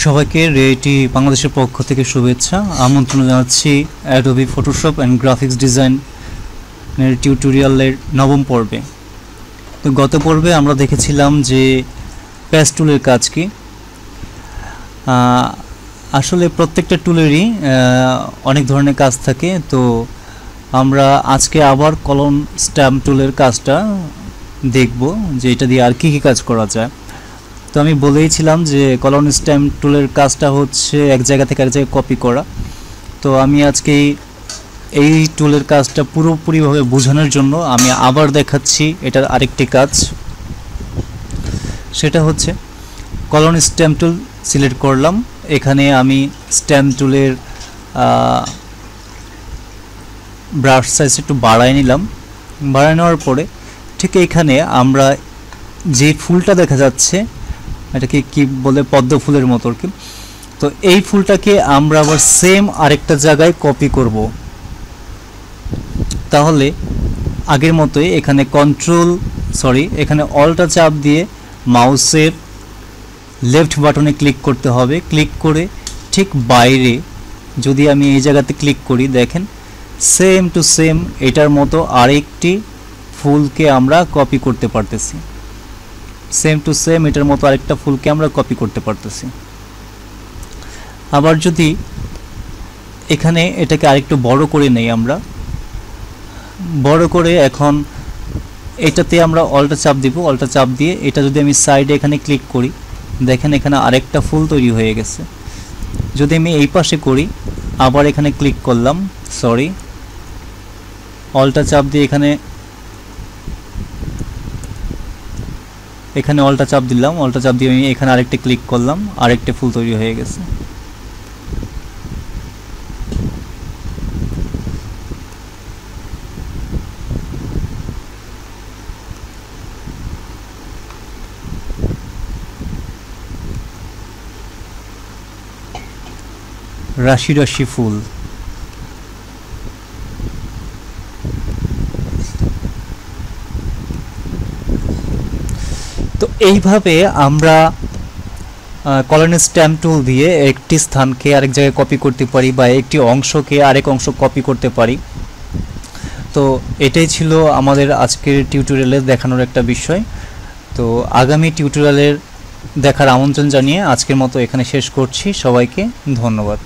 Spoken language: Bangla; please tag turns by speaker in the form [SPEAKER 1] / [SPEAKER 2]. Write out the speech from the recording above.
[SPEAKER 1] সবাইকে রেটি বাংলাদেশের পক্ষ থেকে শুভেচ্ছা আমন্ত্রণ জানাচ্ছি অ্যাডোবি ফটোশপ অ্যান্ড গ্রাফিক্স ডিজাইনের টিউটোরিয়ালের নবম পর্বে। তো গত পর্বে আমরা দেখেছিলাম যে প্যাচ টুলের কাজ কি। আসলে প্রত্যেকটা টুলেরই অনেক ধরনের কাজ থাকে। তো আমরা আজকে আবার কলন স্ট্যাম্প টুলের কাজটা দেখব যে এটা দিয়ে আর কি কি কাজ করা যায়। তো আমি বলেইছিলাম যে কলন স্ট্যাম্প টুলের কাজটা হচ্ছে এক জায়গা থেকে এক জায়গায় কপি করা। তো আমি আজকে এই টুলের কাজটা পুরোপুরিভাবে বোঝানোর জন্য আমি আবার দেখাচ্ছি এটার আরেকটি কাজ। সেটা হচ্ছে কলন স্ট্যাম্প টুল সিলেক্ট করলাম। এখানে আমি স্ট্যাম্প টুলের ব্রাশ সাইজ একটু বাড়ায় নিলাম। বাড়ায় নেওয়ার পরে ঠিক এখানে আমরা যে ফুলটা দেখা যাচ্ছে এটাকে কি বলে, পদ্ম ফুলের মতো আর কি। তো এই ফুলটাকে আমরা আবার সেম আরেকটা জায়গায় কপি করব। তাহলে আগের মতোই এখানে এখানে অল্টা চাপ দিয়ে মাউসের লেফট বাটনে ক্লিক করতে হবে। ক্লিক করে ঠিক বাইরে যদি আমি এই জায়গাতে ক্লিক করি, দেখেন সেম টু সেম এটার মতো আরেকটি ফুলকে আমরা কপি করতে পারতেছি। সেম টু সেম এটার মতো আরেকটা ফুলকে আমরা কপি করতে পারতেছি। আবার যদি এখানে এটাকে আরেকটু বড় করে নেই, আমরা বড় করে এখন এটাতে আমরা অল্টা চাপ দিব। অল্টা চাপ দিয়ে এটা যদি আমি সাইডে এখানে ক্লিক করি, দেখেন এখানে আরেকটা ফুল তৈরি হয়ে গেছে। যদি আমি এই পাশে করি, আবার এখানে ক্লিক করলাম, অল্টা চাপ দিয়ে এখানে অল্টা চাপ দিলাম। অল্টা চাপ দিয়ে আমি এখানে আরেকটা ক্লিক করলাম, আরেকটা ফুল তৈরি হয়ে গেছে। রাশি রাশি ফুল। তো এইভাবে আমরা কলন স্ট্যাম্প টুল দিয়ে একটি স্থানকে আরেক জায়গায় কপি করতে পারি বা একটি অংশকে আরেক অংশ কপি করতে পারি। তো এটাই ছিল আমাদের আজকের টিউটোরিয়ালে দেখানোর একটা বিষয়। তো আগামী টিউটোরিয়ালের দেখার আমন্ত্রণ জানিয়ে আজকের মতো এখানে শেষ করছি। সবাইকে ধন্যবাদ।